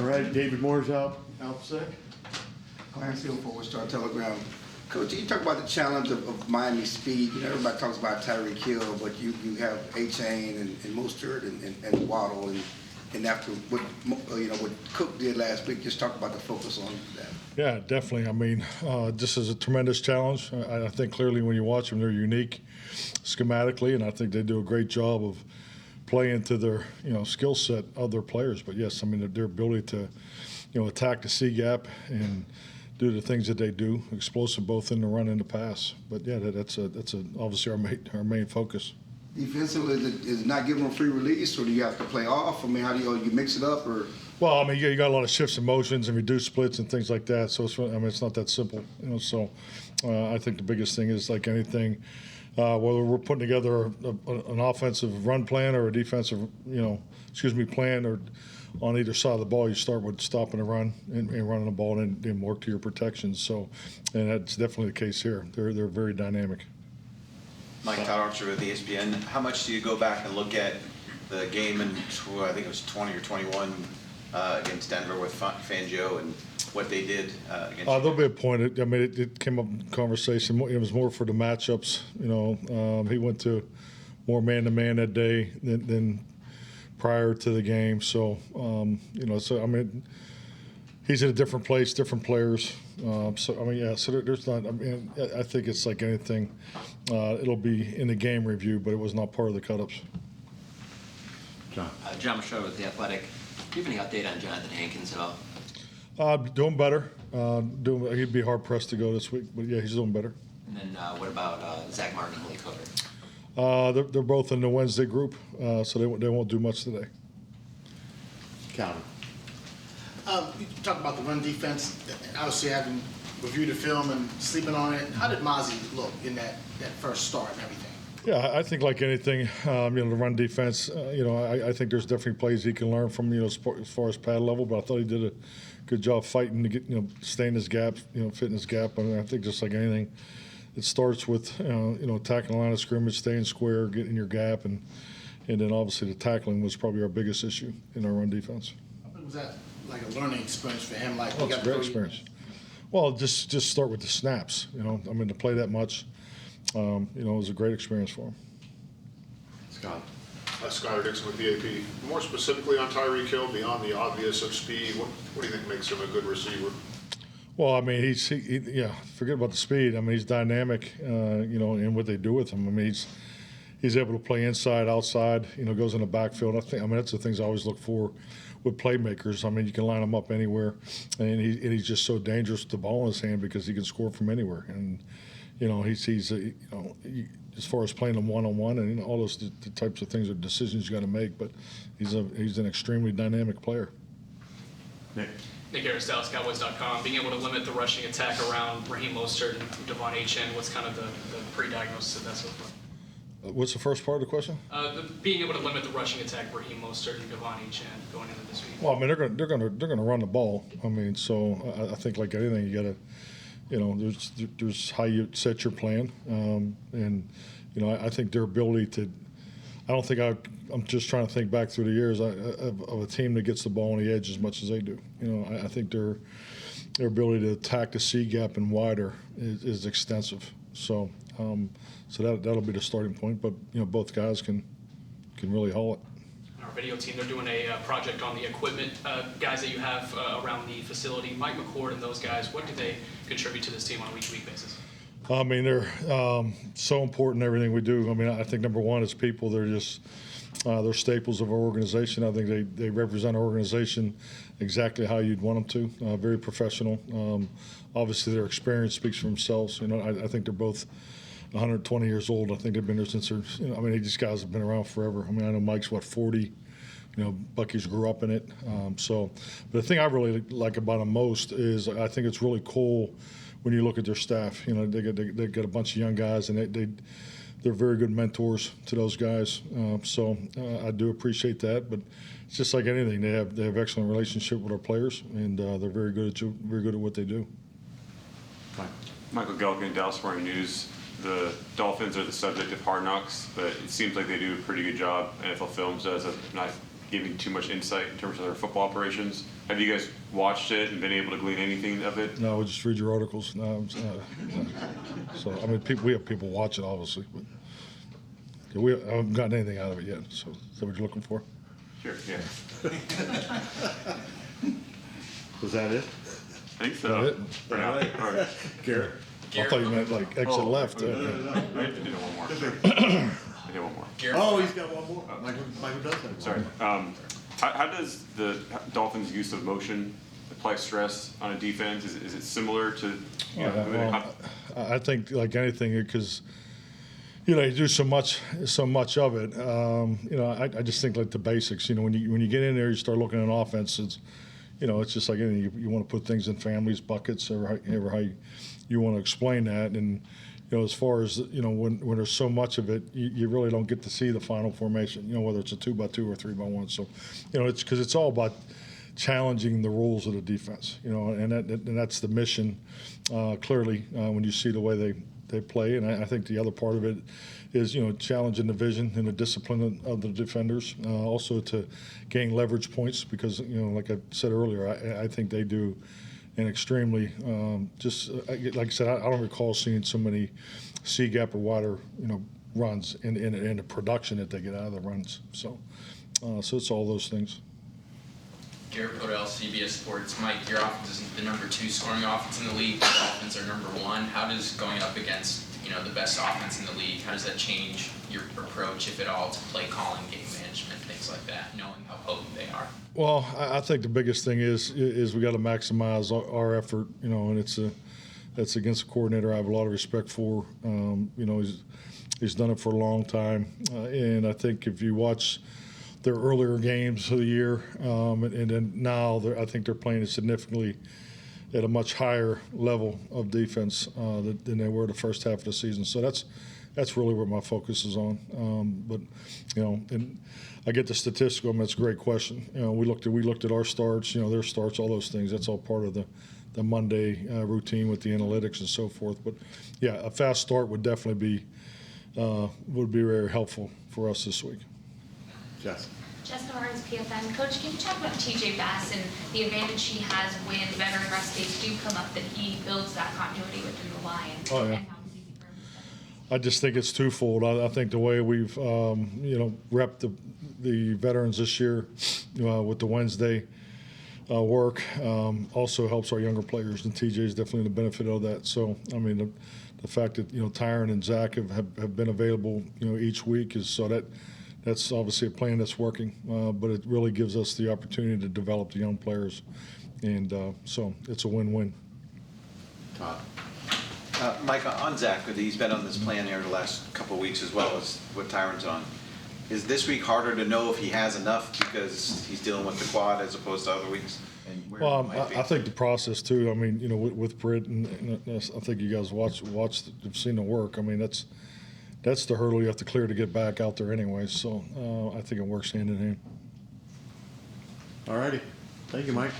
right, David Moore's out sick. Clarence Hill, Forward Star Telegram. Coach, you talk about the challenge of Miami speed. You know, everybody talks about Tyreek Hill, but you have A-Chain and Mostert and Waddle, and after what what Cook did last week, just talk about the focus on that. Yeah, definitely. I mean, this is a tremendous challenge. I think clearly when you watch them, they're unique schematically, and I think they do a great job of playing to their skill set of their players. But yes, I mean their ability to attack the C gap and do the things that they do, explosive both in the run and the pass. But yeah, that's obviously our main focus. Defensively, is it not giving them free release, or do you have to play off? I mean, how do you mix it up, or? Well, I mean, you got a lot of shifts and motions and reduced splits and things like that. So it's not that simple, So I think the biggest thing is like anything, whether we're putting together an offensive run plan or a defensive, plan, or on either side of the ball, you start with stopping the run and running the ball and work to your protections. So, and that's definitely the case here. They're very dynamic. Mike Archer with ESPN. How much do you go back and look at the game in, I think it was 20 or 21 against Denver with Fangio and what they did against There'll be a point. I mean, it came up in conversation. It was more for the matchups. He went to more man-to-man that day than prior to the game. So, so I mean, he's in a different place, different players. So I mean, yeah. So there's not. I mean, I think it's like anything. It'll be in the game review, but it was not part of the cut-ups. John. John Machado with The Athletic. Do you have any update on Jonathan Hankins at all? Doing better. He'd be hard pressed to go this week, but yeah, he's doing better. And then what about Zach Martin and Malik Hooker? They're both in the Wednesday group, so they won't do much today. Calvin. You talk about the run defense, obviously having reviewed the film and sleeping on it. How did Mozzie look in that first start and everything? Yeah, I think like anything, the run defense, I think there's definitely plays he can learn from, as far as pad level, but I thought he did a good job fighting to get, staying his gap, fitting his gap. I mean, I think just like anything, it starts with, attacking the line of scrimmage, staying square, getting your gap, and then obviously the tackling was probably our biggest issue in our run defense. Was that like a learning experience for him? Like, it's a great experience. Well, just start with the snaps. I mean, to play that much, it was a great experience for him. Scott. Skyler Dixon with BAP. More specifically on Tyreek Hill, beyond the obvious of speed, what do you think makes him a good receiver? Well, I mean, forget about the speed. I mean, he's dynamic, in what they do with him. I mean, he's able to play inside, outside, goes in the backfield. I mean, that's the things I always look for with playmakers. I mean, you can line him up anywhere, and he's just so dangerous with the ball in his hand because he can score from anywhere. And, he's as far as playing him one-on-one and all those the types of things or decisions you got to make, but he's an extremely dynamic player. Nick. Nick Harris, Cowboys.com. Being able to limit the rushing attack around Raheem Mostert and Devon Achane, what's kind of the pre-diagnosis of that so far? What's the first part of the question? Being able to limit the rushing attack, Raheem Mostert and Devon Achane going into this week. Well, I mean, they're gonna run the ball. I mean, so I think like anything, you gotta, there's how you set your plan, and I think their ability to. I don't think I'm just trying to think back through the years of a team that gets the ball on the edge as much as they do. I think their ability to attack the C gap and wider is extensive. So that'll be the starting point. But both guys can really haul it. Our video team, they're doing a project on the equipment guys that you have around the facility. Mike McCarthy and those guys, what do they contribute to this team on a week-to-week basis? I mean, they're so important in everything we do. I mean, I think number one is people. They're just they're staples of our organization. I think they represent our organization exactly how you'd want them to. Very professional. Obviously, their experience speaks for themselves. I think they're both 120 years old. I think they've been there since they're. I mean, these guys have been around forever. I mean, I know Mike's 40. Bucky's grew up in it. But the thing I really like about them most is I think it's really cool when you look at their staff. They got a bunch of young guys, and they're very good mentors to those guys. I do appreciate that. But it's just like anything. They have excellent relationship with our players, and they're very good at what they do. Michael Gelkin, Dallas Morning News. The Dolphins are the subject of Hard Knocks, but it seems like they do a pretty good job. NFL Films does a giving too much insight in terms of their football operations. Have you guys watched it and been able to glean anything of it? No, we just read your articles. No, so I mean, we have people watch it, obviously, but I haven't gotten anything out of it yet. So is that what you're looking for? Sure, yeah. Was that it? I think so. That it? For now. All right. Garrett? I thought you meant like exit left. I have to do one more. I did one more. Oh, he's got one more. Michael does have one. Sorry. How does the Dolphins' use of motion apply stress on a defense? Is it similar to? Well, I think like anything, because you do so much of it. I just think like the basics. When you get in there, you start looking at offense. It's just like anything. You want to put things in families, buckets, or how you want to explain that. And as far as when there's so much of it, you really don't get to see the final formation. Whether it's a 2x2 or 3x1. So, it's because it's all about challenging the rules of the defense. And that's the mission. Clearly, when you see the way they play, and I think the other part of it is challenging the vision and the discipline of the defenders, also to gain leverage points because like I said earlier, I think they do an extremely like I said, I don't recall seeing so many C gap or wider runs in the production that they get out of the runs. So it's all those things. Garrett Podell, CBS Sports. Mike, your offense is the #2 scoring offense in the league. The Dolphins are #1. How does going up against the best offense in the league, how does that change your approach, if at all, to play calling, game management, things like that, knowing how potent they are? Well, I think the biggest thing is we got to maximize our effort, and that's against a coordinator I have a lot of respect for. He's done it for a long time, and I think if you watch their earlier games of the year, and then now I think they're playing significantly at a much higher level of defense than they were the first half of the season. So that's really where my focus is on. But and I get the statistical. That's a great question. We looked at our starts, their starts, all those things. That's all part of the Monday routine with the analytics and so forth. But yeah, a fast start would definitely be very helpful for us this week. Jess. Jessica Barnes, PFN. Coach, can you talk about TJ Bass and the advantage he has when veteran rest days do come up, that he builds that continuity within the line? Oh, yeah. And how easy for him to step in? I just think it's twofold. I think the way we've, repped the veterans this year with the Wednesday work also helps our younger players, and TJ is definitely the benefit of that. So, I mean, the fact that, Tyron and Zach have been available, each week is that's obviously a plan that's working, but it really gives us the opportunity to develop the young players, and so it's a win-win. Todd. Mike, on Zach, he's been on this plan here the last couple of weeks as well as what Tyron's on. Is this week harder to know if he has enough because he's dealing with the quad as opposed to other weeks? Well, I think the process too. I mean, with Britt, and I think you guys have seen the work. I mean, that's the hurdle you have to clear to get back out there anyway. So I think it works hand in hand. All righty. Thank you, Mike.